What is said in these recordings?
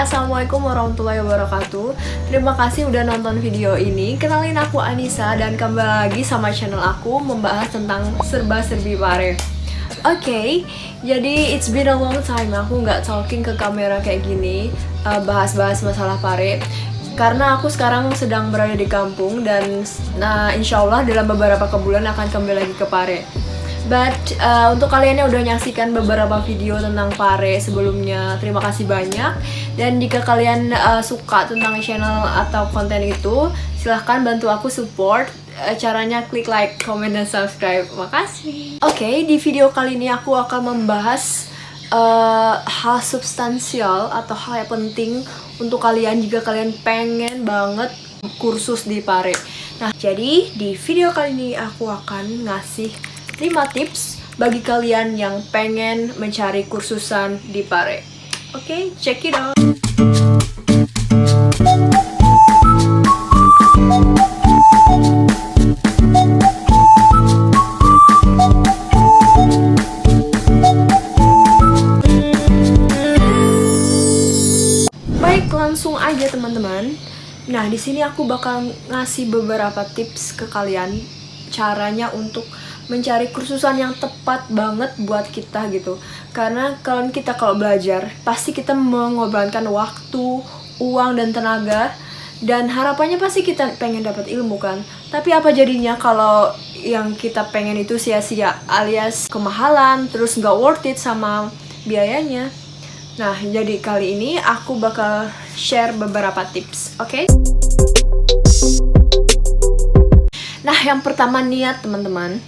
Assalamualaikum warahmatullahi wabarakatuh. Terima kasih udah nonton video ini. Kenalin aku Anissa dan kembali lagi sama channel aku membahas tentang serba-serbi Pare. Oke, jadi it's been a long time aku nggak talking ke kamera kayak gini, bahas-bahas masalah Pare. Karena aku sekarang sedang berada di kampung dan insya Allah dalam beberapa bulan akan kembali lagi ke Pare. But untuk kalian yang udah nyaksikan beberapa video tentang Pare sebelumnya, terima kasih banyak. Dan jika kalian suka tentang channel atau konten itu, silahkan bantu aku support. Caranya klik like, comment, dan subscribe. Makasih. Oke, di video kali ini aku akan membahas hal substansial atau hal yang penting untuk kalian jika kalian pengen banget kursus di Pare. Nah, jadi di video kali ini aku akan ngasih 5 tips bagi kalian yang pengen mencari kursusan di Pare. Oke, check it out. Baik, langsung aja teman-teman. Nah, di sini aku bakal ngasih beberapa tips ke kalian caranya untuk mencari kursusan yang tepat banget buat kita gitu. Karena kalau belajar, pasti kita mengorbankan waktu, uang, dan tenaga. Dan harapannya pasti kita pengen dapat ilmu kan. Tapi apa jadinya kalau yang kita pengen itu sia-sia alias kemahalan, terus nggak worth it sama biayanya. Nah, jadi kali ini aku bakal share beberapa tips, oke? Nah, yang pertama niat teman-teman.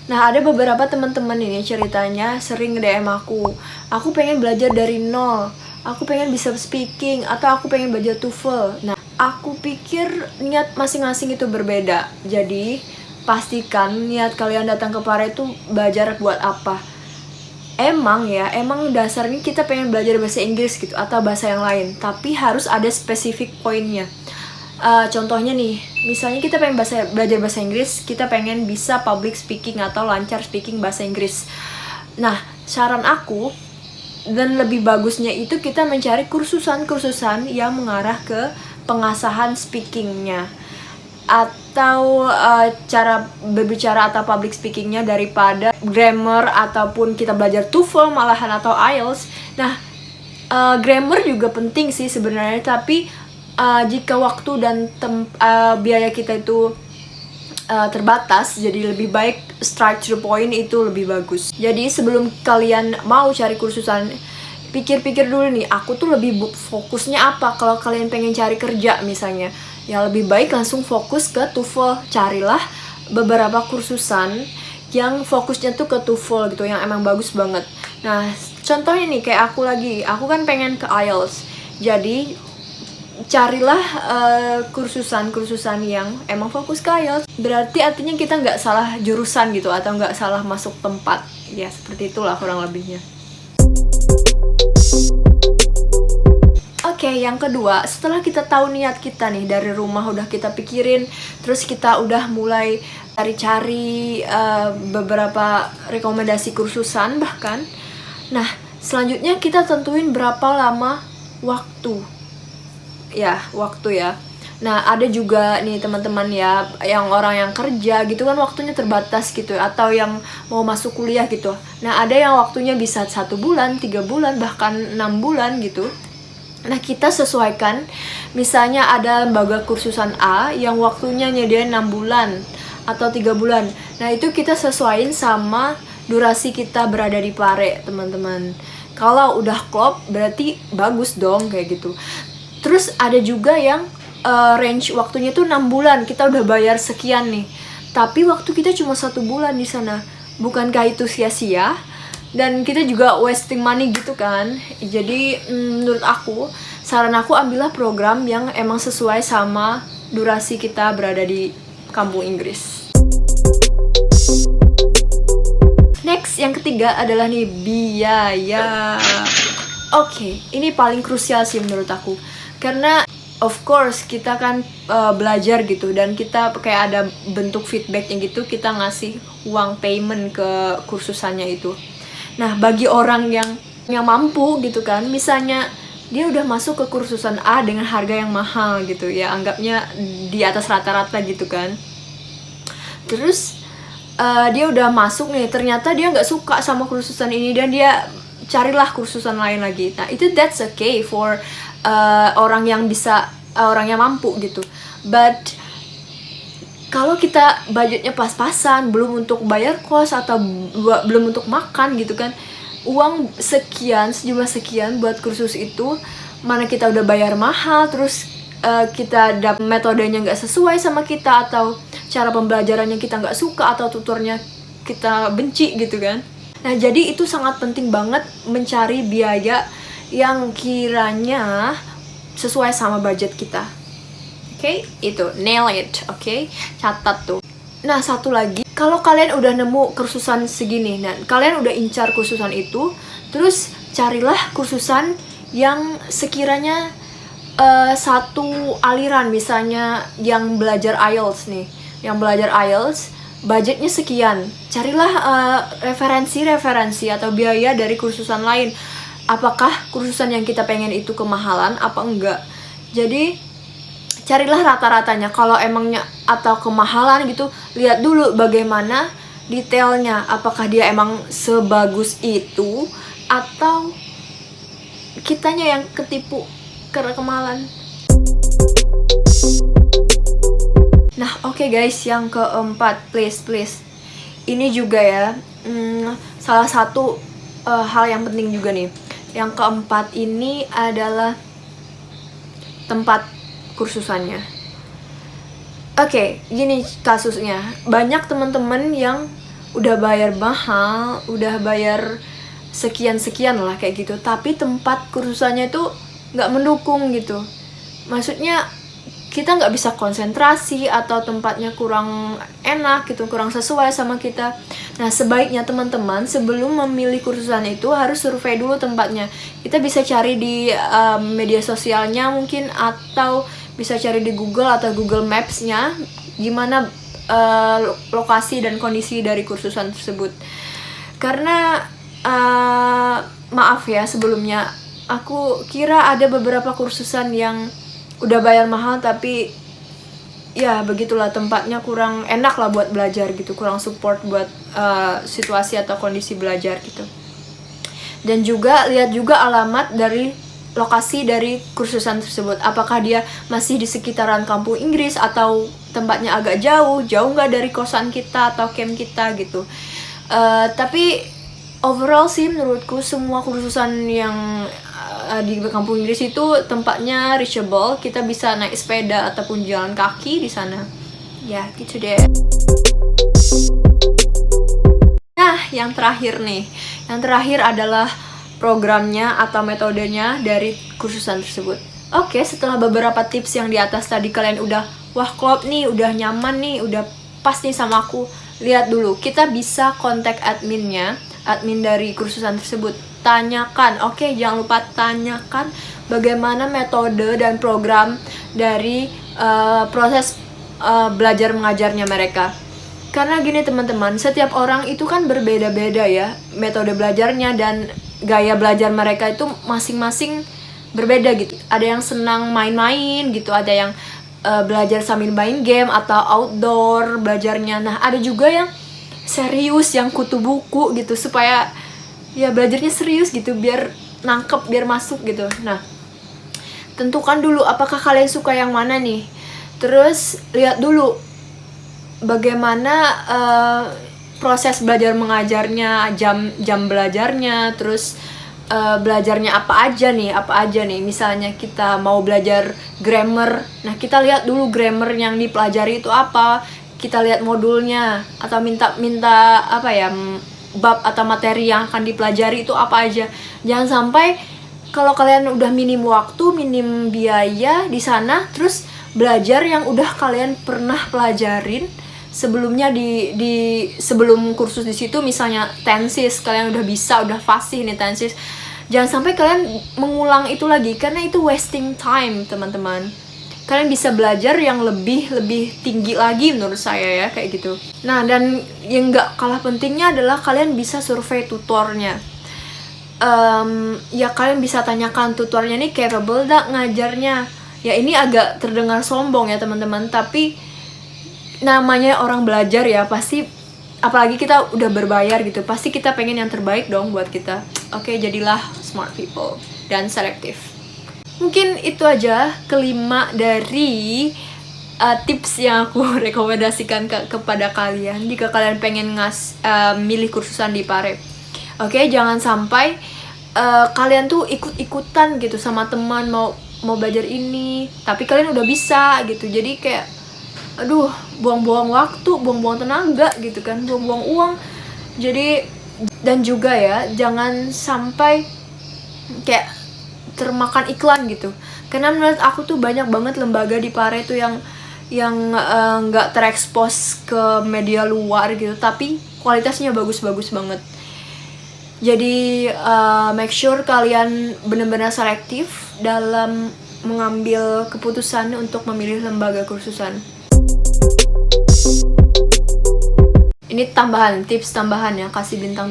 Nah, ada beberapa teman-teman ini ceritanya sering DM aku. Aku pengen belajar dari nol. Aku pengen bisa speaking atau aku pengen belajar TOEFL. Nah, aku pikir niat masing-masing itu berbeda. Jadi, pastikan niat kalian datang ke Pare itu belajar buat apa. Emang dasarnya kita pengen belajar bahasa Inggris gitu atau bahasa yang lain, tapi harus ada spesifik poinnya. Contohnya nih, misalnya kita pengen belajar bahasa Inggris, kita pengen bisa public speaking atau lancar speaking bahasa Inggris. Nah, saran aku dan lebih bagusnya itu kita mencari kursusan yang mengarah ke pengasahan speakingnya atau cara berbicara atau public speakingnya daripada grammar ataupun kita belajar TOEFL malahan atau IELTS. Nah, grammar juga penting sih sebenarnya, tapi jika waktu dan biaya kita itu terbatas, jadi lebih baik straight to the point itu lebih bagus. Jadi sebelum kalian mau cari kursusan, pikir-pikir dulu nih, aku tuh lebih fokusnya apa. Kalau kalian pengen cari kerja misalnya, ya lebih baik langsung fokus ke TOEFL. Carilah beberapa kursusan yang fokusnya tuh ke TOEFL gitu, yang emang bagus banget. Nah, contohnya nih kayak aku kan pengen ke IELTS. Jadi carilah kursusan yang emang fokus ke IELTS. Berarti artinya kita nggak salah jurusan gitu atau nggak salah masuk tempat. Ya seperti itulah kurang lebihnya. Oke, yang kedua, setelah kita tahu niat kita nih dari rumah udah kita pikirin, terus kita udah mulai cari-cari beberapa rekomendasi kursusan bahkan. Nah, selanjutnya kita tentuin berapa lama waktu ya. Nah, ada juga nih teman-teman ya, yang orang yang kerja gitu kan waktunya terbatas gitu, atau yang mau masuk kuliah gitu. Nah, ada yang waktunya bisa 1 bulan, 3 bulan, bahkan 6 bulan gitu. Nah, kita sesuaikan. Misalnya ada lembaga kursusan A yang waktunya nyediain 6 bulan atau 3 bulan. Nah, itu kita sesuaiin sama durasi kita berada di Pare, teman-teman. Kalau udah klop berarti bagus dong kayak gitu. Terus ada juga yang range waktunya tuh 6 bulan, kita udah bayar sekian nih, tapi waktu kita cuma 1 bulan di sana. Bukankah itu sia-sia? Dan kita juga wasting money gitu kan. Jadi menurut aku, saran aku ambillah program yang emang sesuai sama durasi kita berada di kampung Inggris. Next, yang ketiga adalah nih biaya. Oke, ini paling krusial sih menurut aku. Karena of course kita kan belajar gitu, dan kita kayak ada bentuk feedbacknya gitu, kita ngasih uang payment ke kursusannya itu. Nah, bagi orang yang mampu gitu kan, misalnya dia udah masuk ke kursusan A dengan harga yang mahal gitu ya, anggapnya di atas rata-rata gitu kan. Terus dia udah masuk nih, ternyata dia nggak suka sama kursusan ini dan dia carilah kursusan lain lagi. Nah itu that's okay for orang yang bisa, orang yang mampu gitu. But kalau kita budgetnya pas-pasan, belum untuk bayar kos atau belum untuk makan gitu kan, uang sekian, sejumlah sekian buat kursus itu, mana kita udah bayar mahal, terus kita dapet metodenya nggak sesuai sama kita, atau cara pembelajarannya kita nggak suka, atau tutornya kita benci gitu kan. Nah jadi itu sangat penting banget mencari biaya yang kiranya sesuai sama budget kita. Oke, itu nail it, oke, catat tuh. Nah satu lagi, kalau kalian udah nemu kursusan segini, nah kalian udah incar kursusan itu, terus carilah kursusan yang sekiranya satu aliran, misalnya yang belajar IELTS nih, yang belajar IELTS, budgetnya sekian, carilah referensi atau biaya dari kursusan lain. Apakah kursusan yang kita pengen itu kemahalan apa enggak? Jadi carilah rata-ratanya. Kalau emangnya atau kemahalan gitu, lihat dulu bagaimana detailnya. Apakah dia emang sebagus itu atau kitanya yang ketipu karena kemahalan. Nah oke guys, yang keempat, please ini juga ya, salah satu hal yang penting juga nih. Yang keempat ini adalah tempat kursusannya. Oke, gini kasusnya. Banyak teman-teman yang udah bayar mahal, udah bayar sekian-sekian lah kayak gitu, tapi tempat kursusannya itu nggak mendukung gitu. Maksudnya kita nggak bisa konsentrasi, atau tempatnya kurang enak gitu, kurang sesuai sama kita. Nah sebaiknya teman-teman sebelum memilih kursusan itu harus survei dulu tempatnya. Kita bisa cari di media sosialnya mungkin, atau bisa cari di Google atau Google Maps-nya gimana lokasi dan kondisi dari kursusan tersebut. Karena maaf ya sebelumnya, aku kira ada beberapa kursusan yang udah bayar mahal tapi ya begitulah, tempatnya kurang enak lah buat belajar gitu, kurang support buat situasi atau kondisi belajar gitu. Dan juga lihat juga alamat dari lokasi dari kursusan tersebut, apakah dia masih di sekitaran kampung Inggris atau tempatnya agak jauh nggak dari kosan kita atau camp kita gitu. Tapi overall sih menurutku semua kursusan yang di kampung Inggris itu tempatnya reachable, kita bisa naik sepeda ataupun jalan kaki di sana. Ya, gitu deh. Nah, yang terakhir nih. Yang terakhir adalah programnya atau metodenya dari kursusan tersebut. Oke, setelah beberapa tips yang di atas tadi kalian udah wah klop nih, udah nyaman nih, udah pas nih sama aku. Lihat dulu, kita bisa kontak adminnya, admin dari kursusan tersebut. Tanyakan, oke, jangan lupa tanyakan bagaimana metode dan program dari proses belajar mengajarnya mereka. Karena gini teman-teman, setiap orang itu kan berbeda-beda ya metode belajarnya, dan gaya belajar mereka itu masing-masing berbeda gitu. Ada yang senang main-main gitu, ada yang belajar sambil main game atau outdoor belajarnya. Nah ada juga yang serius, yang kutu buku gitu, supaya ya belajarnya serius gitu, biar nangkep, biar masuk gitu. Nah tentukan dulu apakah kalian suka yang mana nih. Terus lihat dulu bagaimana proses belajar mengajarnya, jam belajarnya, terus belajarnya apa aja nih. Misalnya kita mau belajar grammar, nah kita lihat dulu grammar yang dipelajari itu apa, kita lihat modulnya, atau minta apa ya, bab atau materi yang akan dipelajari itu apa aja. Jangan sampai kalau kalian udah minim waktu, minim biaya di sana, terus belajar yang udah kalian pernah pelajarin sebelumnya di sebelum kursus di situ, misalnya tenses, kalian udah bisa, udah fasih nih tenses. Jangan sampai kalian mengulang itu lagi, karena itu wasting time teman-teman. Kalian bisa belajar yang lebih tinggi lagi menurut saya ya, kayak gitu. Nah dan yang gak kalah pentingnya adalah kalian bisa survei tutornya. ya kalian bisa tanyakan tutornya nih capable gak ngajarnya. Ya ini agak terdengar sombong ya teman-teman, tapi namanya orang belajar ya, pasti apalagi kita udah berbayar gitu, pasti kita pengen yang terbaik dong buat kita. Oke, jadilah smart people dan selektif. Mungkin itu aja kelima dari tips yang aku rekomendasikan kepada kalian jika kalian pengen milih kursusan di Pare. Oke, jangan sampai kalian tuh ikut-ikutan gitu sama teman mau belajar ini, tapi kalian udah bisa gitu. Jadi kayak aduh, buang-buang waktu, buang-buang tenaga gitu kan, buang-buang uang. Jadi, dan juga ya, jangan sampai kayak termakan iklan gitu. Karena menurut aku tuh banyak banget lembaga di Pare tuh yang nggak terekspos ke media luar gitu, tapi kualitasnya bagus-bagus banget. Jadi make sure kalian benar-benar selektif dalam mengambil keputusan untuk memilih lembaga kursusan. Ini tips tambahan ya, kasih bintang.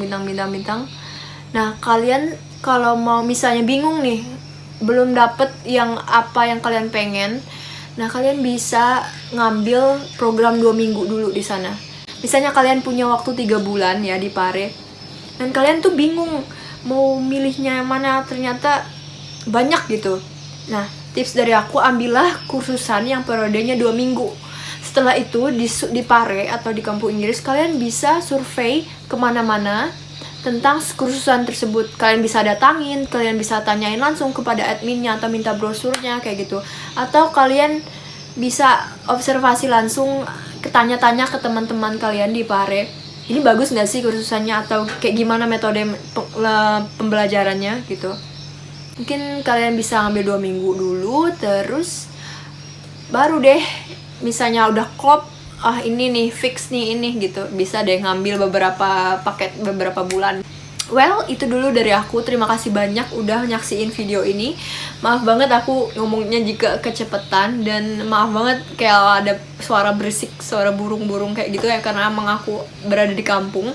Nah, kalian kalau mau misalnya bingung nih, belum dapet yang kalian pengen, nah kalian bisa ngambil program 2 minggu dulu di sana. Misalnya kalian punya waktu 3 bulan ya di Pare, dan kalian tuh bingung mau milihnya yang mana, ternyata banyak gitu. Nah, tips dari aku, ambillah kursusan yang periodenya 2 minggu. Setelah itu di Pare atau di kampus Inggris, kalian bisa survei kemana-mana tentang kursusan tersebut. Kalian bisa datangin, kalian bisa tanyain langsung kepada adminnya atau minta brosurnya kayak gitu. Atau kalian bisa observasi langsung, tanya-tanya ke teman-teman kalian di Pare. Ini bagus nggak sih kursusannya, atau kayak gimana metode pembelajarannya gitu. Mungkin kalian bisa ngambil 2 minggu dulu, terus baru deh misalnya udah klop, ini nih fix nih ini gitu, bisa deh ngambil beberapa paket beberapa bulan. Well, itu dulu dari aku. Terima kasih banyak udah nyaksiin video ini. Maaf banget aku ngomongnya jika kecepetan, dan maaf banget kayak ada suara berisik, suara burung-burung kayak gitu ya, karena emang aku berada di kampung.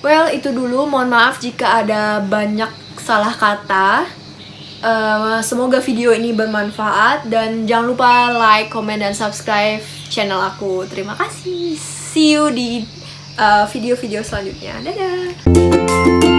Well, itu dulu. Mohon maaf jika ada banyak salah kata. Semoga video ini bermanfaat, dan jangan lupa like, comment, dan subscribe channel aku. Terima kasih. See you di video-video selanjutnya. Dadah.